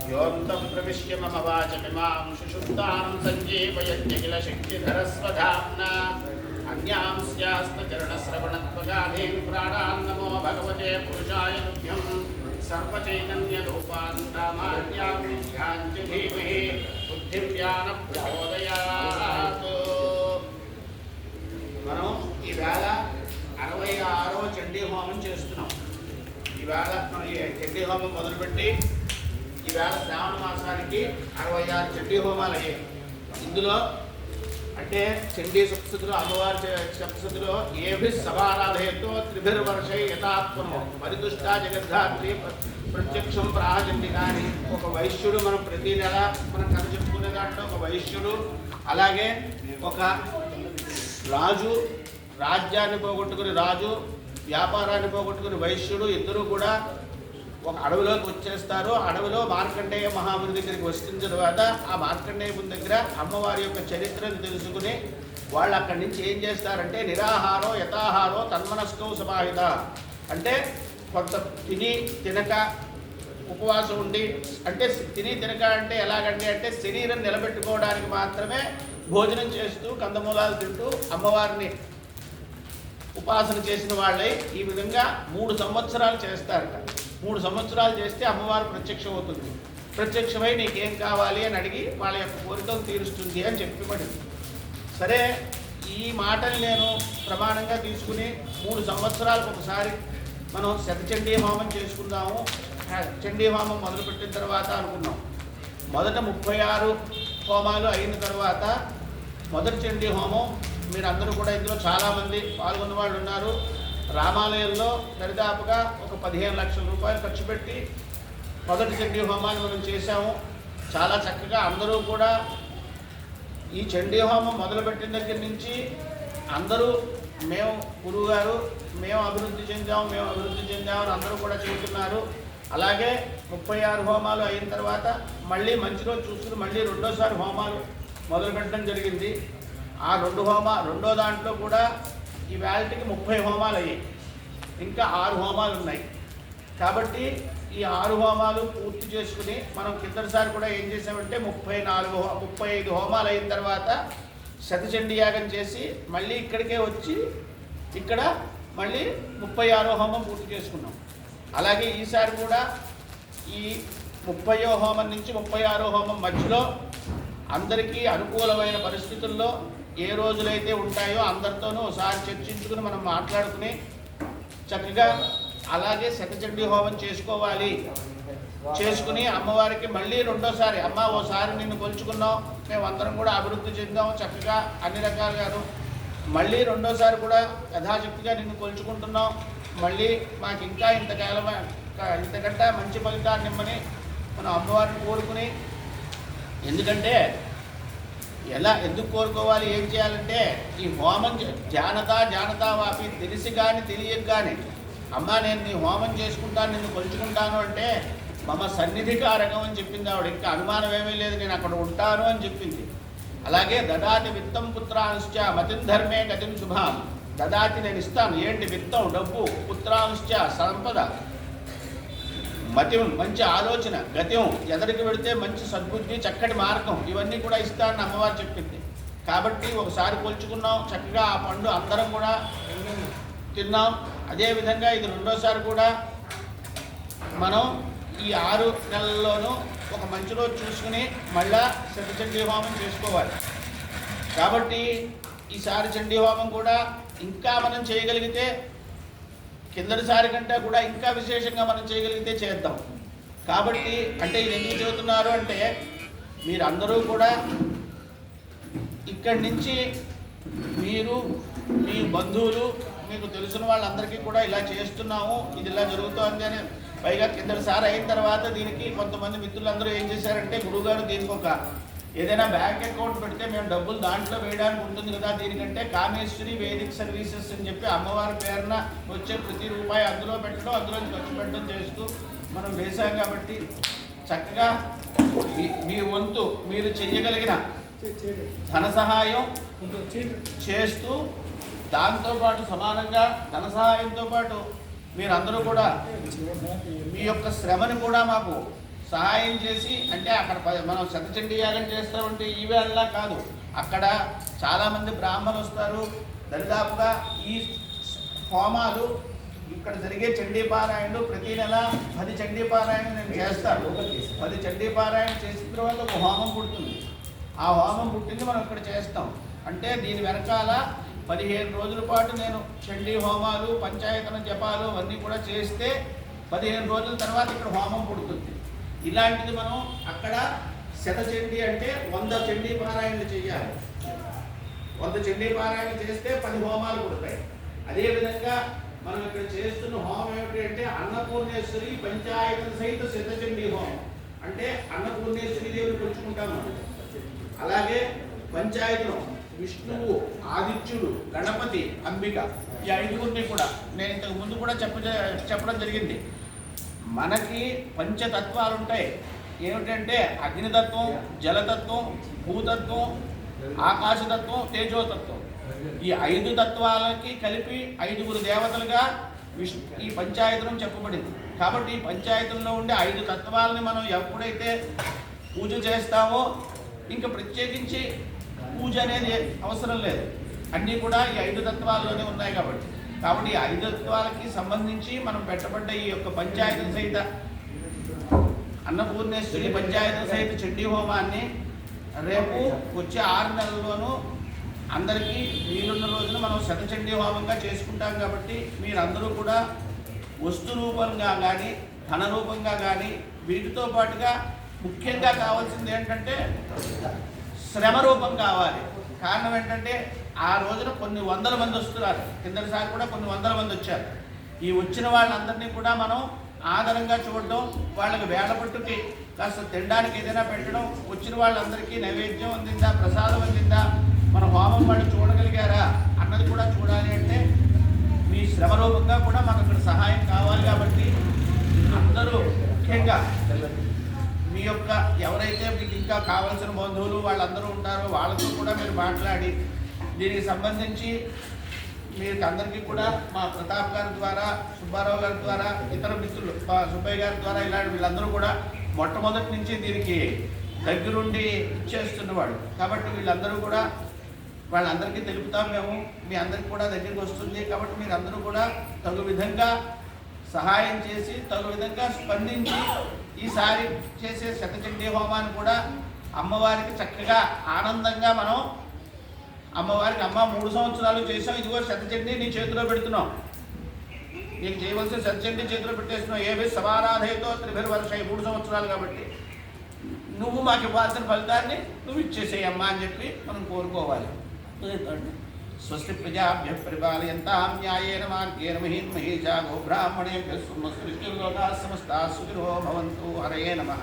योऽन्तं प्रविश्य मम वाचमिमां सुषुप्तां सञ्जीवयत्यखिलशक्तिधरस्वधाम्ना अन्यांस्यास्तचरणश्रवणत्वगाधीन् प्राणान् नमो भगवते पुरुषाय तुभ्यं सर्वचैतन्यरूपान् रामाज्ञां विद्यां च धीमहि बुद्धिं ज्ञानप्रचोदयात्। మనం ఈవేళ 66వ చండీ హోమం చేస్తున్నాం. ఈవేళ మనం ఈ చండీ హోమం మొదలుపెట్టి ఈవేళ శ్రావణ మాసానికి 66 చండీ హోమాలు అయ్యాయి. ఇందులో అంటే చండీ సప్తశతిలో అమ్మవారి సప్తశతిలో ఏభి సమారాధయతో త్రిభిర్వర్షై యథాత్మనో పరిదుష్ట జగద్ధాత్రి ప్రత్యక్షం ప్రాహచండి. కానీ ఒక వైశ్యుడు మనం ప్రతి నెల మనం కథ చెప్పుకునే దాంట్లో ఒక వైశ్యుడు, అలాగే ఒక రాజు, రాజ్యాన్ని పోగొట్టుకుని రాజు, వ్యాపారాన్ని పోగొట్టుకుని వైశ్యుడు ఇద్దరు కూడా ఒక అడవిలోకి వచ్చేస్తారు. అడవిలో మార్కండేయ మహాముని దగ్గరికి వచ్చిన తర్వాత ఆ మార్కండేయ ముని దగ్గర అమ్మవారి యొక్క చరిత్రను తెలుసుకుని వాళ్ళు అక్కడి నుంచి ఏం చేస్తారంటే నిరాహారో యథాహారో తన్మనస్కౌ సమాహిత అంటే కొంత తిని తినక ఉపవాసం ఉండి, అంటే తిని తినక అంటే ఎలాగండి అంటే శరీరం నిలబెట్టుకోవడానికి మాత్రమే భోజనం చేస్తూ కందమూలాలు తింటూ అమ్మవారిని ఉపాసన చేసిన వాళ్ళే ఈ విధంగా 3 సంవత్సరాలు చేస్తారట. 3 సంవత్సరాలు చేస్తే అమ్మవారు ప్రత్యక్షం అవుతుంది. ప్రత్యక్షమై నీకేం కావాలి అని అడిగి వాళ్ళ యొక్క కోరికలు తీరుస్తుంది అని చెప్పి పడింది. సరే, ఈ మాటలు నేను ప్రమాణంగా తీసుకుని 3 సంవత్సరాలకు ఒకసారి మనం శతచండీ హోమం చేసుకుందాము. చండీ హోమం మొదలుపెట్టిన తర్వాత అనుకున్నాం. మొదట 36 హోమాలు అయిన తర్వాత మొదటి చండీ హోమం మీరందరూ కూడా ఇందులో చాలామంది పాల్గొన్న వాళ్ళు ఉన్నారు. రామాలయంలో దరిదాపుగా ఒక 15 లక్షల రూపాయలు ఖర్చు పెట్టి మొదటి చండీ హోమాన్ని మనం చేశాము. చాలా చక్కగా అందరూ కూడా ఈ చండీ హోమం మొదలుపెట్టిన దగ్గర నుంచి అందరూ మేము గురువుగారు మేము అభివృద్ధి చెందామని అందరూ కూడా చెబుతున్నారు. అలాగే 36 హోమాలు అయిన తర్వాత మళ్ళీ మంచి రోజు చూసుకుని మళ్ళీ రెండోసారి హోమాలు మొదలుపెట్టడం జరిగింది. ఆ రెండో దాంట్లో కూడా ఈ వేళటికి 30 హోమాలు అయ్యాయి. ఇంకా 6 హోమాలు ఉన్నాయి. కాబట్టి ఈ 6 హోమాలు పూర్తి చేసుకుని మనం కిందసారి కూడా ఏం చేసామంటే 35 హోమాలు అయిన తర్వాత శతచండీ యాగం చేసి మళ్ళీ ఇక్కడికే వచ్చి ఇక్కడ మళ్ళీ 36వ హోమం పూర్తి చేసుకున్నాం. అలాగే ఈసారి కూడా ఈ 30వ హోమం నుంచి 36వ హోమం మధ్యలో అందరికీ అనుకూలమైన పరిస్థితుల్లో ఏ రోజులైతే ఉంటాయో అందరితోనూ ఒకసారి చర్చించుకుని మనం మాట్లాడుకుని చక్కగా అలాగే శతచండీ హోమం చేసుకోవాలి. చేసుకుని అమ్మవారికి మళ్ళీ రెండోసారి అమ్మ ఓసారి నిన్ను కొలుచుకున్నాం, మేము అందరం కూడా అభివృద్ధి చెందాం చక్కగా అన్ని రకాలుగాను, మళ్ళీ రెండోసారి కూడా యథాశక్తిగా నిన్ను కొలుచుకుంటున్నాం, మళ్ళీ మాకు ఇంకా ఇంతకంటే మంచి ఫలితాన్ని ఇమ్మని మనం అమ్మవారిని కోరుకుని, ఎందుకంటే ఎందుకు కోరుకోవాలి ఏం చేయాలంటే ఈ హోమం జానతా వాపి తెలిసి కానీ తెలియక కానీ అమ్మ నేను నీ హోమం చేసుకుంటాను నిన్ను కొలుచుకుంటాను అంటే మమ సన్నిధికారకం అని చెప్పింది ఆవిడ. ఇంకా అనుమానం ఏమీ లేదు, నేను అక్కడ ఉంటాను అని చెప్పింది. అలాగే దదాతి విత్తం పుత్రాంశ్చ మతిం ధర్మే గతిం శుభాం. దదాతి నేను ఇస్తాను, ఏంటి విత్తం డబ్బు, పుత్రాంశ్చ సంపద, మతిం మంచి ఆలోచన, గత్యం ఎదరికి పెడితే మంచి సద్బుద్ధి చక్కటి మార్గం ఇవన్నీ కూడా ఇస్తానని అమ్మవారు చెప్పింది. కాబట్టి ఒకసారి కొలుచుకున్నాం చక్కగా ఆ పండు అందరం కూడా తిన్నాం. అదేవిధంగా ఇది రెండోసారి కూడా మనం ఈ 6 నెలల్లోనూ ఒక మంచి రోజు చూసుకుని మళ్ళా శతచండీ హోమం చేసుకోవాలి. కాబట్టి ఈసారి చండీ హోమం కూడా ఇంకా మనం చేయగలిగితే కిందటిసారి కంటే కూడా ఇంకా విశేషంగా మనం చేయగలిగితే చేద్దాం. కాబట్టి అంటే ఇది ఎందుకు చెబుతున్నారు అంటే మీరందరూ కూడా ఇక్కడి నుంచి మీరు మీ బంధువులు మీకు తెలిసిన వాళ్ళందరికీ కూడా ఇలా చేస్తున్నాము, ఇది ఇలా జరుగుతోంది అని, పైగా కిందటిసారి అయిన తర్వాత దీనికి కొంతమంది మిత్రులందరూ ఏం చేశారంటే గురువుగారు దీనికి ఒక ఏదైనా బ్యాంక్ అకౌంట్ పెడితే మేము డబ్బులు దాంట్లో వేయడానికి ఉంటుంది కదా, దీనికంటే కామేశ్వరి వేదిక్ సర్వీసెస్ అని చెప్పి అమ్మవారి పేరున వచ్చే ప్రతి రూపాయి అందులో పెట్టడం, అందులో ఖర్చు పెట్టడం చేస్తూ మనం వేశాం. కాబట్టి చక్కగా మీ వంతు మీరు చెయ్యగలిగిన ధన సహాయం చేస్తూ దాంతోపాటు సమానంగా ధన సహాయంతో పాటు మీరందరూ కూడా మీ యొక్క శ్రమని కూడా మాకు సహాయం చేసి అంటే అక్కడ మనం శతచండీ యాగం చేస్తామంటే ఈ వేళలా కాదు, అక్కడ చాలామంది బ్రాహ్మణులు వస్తారు. దరిదాపుగా ఈ హోమాలు ఇక్కడ జరిగే చండీపారాయణలు ప్రతి నెల 10 చండీపారాయణలు నేను చేస్తాను. 10 చండీపారాయణ చేసిన తర్వాత ఒక హోమం పుడుతుంది. ఆ హోమం పుట్టింది మనం ఇక్కడ చేస్తాం. అంటే దీని వెనకాల 15 రోజుల పాటు నేను చండీ హోమాలు, పంచాయతన జపాలు అవన్నీ కూడా చేస్తే 15 రోజుల తర్వాత ఇక్కడ హోమం పుడుతుంది. ఇలాంటిది మనం అక్కడ శతచండీ అంటే 100 చండీ పారాయణలు చేయాలి. 100 చండీ పారాయణ చేస్తే 10 హోమాలు పుడతాయి. అదేవిధంగా మనం ఇక్కడ చేస్తున్న హోమం ఏమిటి అంటే అన్నపూర్ణేశ్వరి పంచాయతన సహిత శతచండీ హోమం. అంటే అన్నపూర్ణేశ్వరి దేవుని కొలుచుకుంటాం మనం. అలాగే పంచాయతనం విష్ణువు, ఆదిత్యుడు, గణపతి, అంబిక ఈ 5గురిని కూడా నేను ఇంతకు ముందు కూడా చెప్పడం జరిగింది. మనకి పంచతత్వాలు ఉంటాయి. ఏమిటంటే అగ్నితత్వం, జలతత్వం, భూతత్వం, ఆకాశతత్వం, తేజోతత్వం. ఈ 5 తత్వాలకి కలిపి 5గురు దేవతలుగా ఈ పంచాయతనం చెప్పబడింది. కాబట్టి ఈ పంచాయతంలో ఉండే 5 తత్వాలని మనం ఎప్పుడైతే పూజ చేస్తామో ఇంకా ప్రత్యేకించి పూజ అనేది అవసరం లేదు. అన్నీ కూడా ఈ 5 తత్వాల్లోనే ఉన్నాయి. కాబట్టి ఈ 5 తత్వాలకి సంబంధించి మనం పెట్టబడ్డ ఈ యొక్క పంచాయతన సహిత అన్నపూర్ణేశ్వరి పంచాయతన సహిత చండీ హోమాన్ని రేపు వచ్చే 6 నెలల్లోనూ అందరికీ వీలున్న రోజున మనం శతచండీ హోమంగా చేసుకుంటాం. కాబట్టి మీరందరూ కూడా వస్తు రూపంగా కానీ ధన రూపంగా కానీ వీటితో పాటుగా ముఖ్యంగా కావాల్సింది ఏంటంటే శ్రమ రూపం కావాలి. కారణం ఏంటంటే ఆ రోజున కొన్ని వందల మంది వస్తున్నారు. కిందటిసారి కూడా కొన్ని వందల మంది వచ్చారు. ఈ వచ్చిన వాళ్ళందరినీ కూడా మనం ఆదరంగా చూడడం, వాళ్ళకి వేళపట్టుకి కాస్త తినడానికి ఏదైనా పెట్టడం, వచ్చిన వాళ్ళందరికీ నైవేద్యం అందిందా, ప్రసాదం అందిందా, మన హోమం వాళ్ళు చూడగలిగారా అన్నది కూడా చూడాలి. అంటే మీ శ్రమ రూపంగా కూడా మనకు ఇక్కడ సహాయం కావాలి. కాబట్టి అందరూ ముఖ్యంగా మీ యొక్క ఎవరైతే మీకు ఇంకా కావాల్సిన బంధువులు వాళ్ళందరూ ఉంటారో వాళ్ళతో కూడా మీరు మాట్లాడి దీనికి సంబంధించి మీకు అందరికీ కూడా మా ప్రతాప్ గారి ద్వారా, సుబ్బారావు గారి ద్వారా, ఇతర మిత్రులు సుబ్బయ్య గారి ద్వారా ఇలాంటి వీళ్ళందరూ కూడా మొట్టమొదటి నుంచి దీనికి దగ్గరుండి ఇచ్చేస్తున్నవాడు. కాబట్టి వీళ్ళందరూ కూడా వాళ్ళందరికీ తెలుపుతాం. మేము మీ అందరికీ కూడా దగ్గరికి వస్తుంది. కాబట్టి మీరందరూ కూడా తగు విధంగా సహాయం చేసి తగు విధంగా స్పందించి ఈసారి చేసే శతచండీ హోమాన్ని కూడా అమ్మవారికి చక్కగా ఆనందంగా మనం అమ్మవారికి అమ్మ 3 సంవత్సరాలు చేసాం, ఇదిగో శతచండీ నీ చేతిలో పెడుతున్నాం, నీకు చేయవలసిన శతచండీ చేతిలో పెట్టేస్తున్నాం, ఏవి సమారాధయతో 3 వర్షాలు 3 సంవత్సరాలు కాబట్టి నువ్వు మాకు ఇవ్వాల్సిన ఫలితాన్ని నువ్వు ఇచ్చేసేయమ్మా అని చెప్పి మనం కోరుకోవాలి. స్వస్తి ప్రజాభ్య పరిపాలయంతాం న్యాయేన మార్గేణ మహీమహీజా గోబ్రాహ్మణేభ్యः శుభమస్తు. విష్ణుర్లోకాः సమస్తాः సుఖినో భవంతు. హరయే నమః.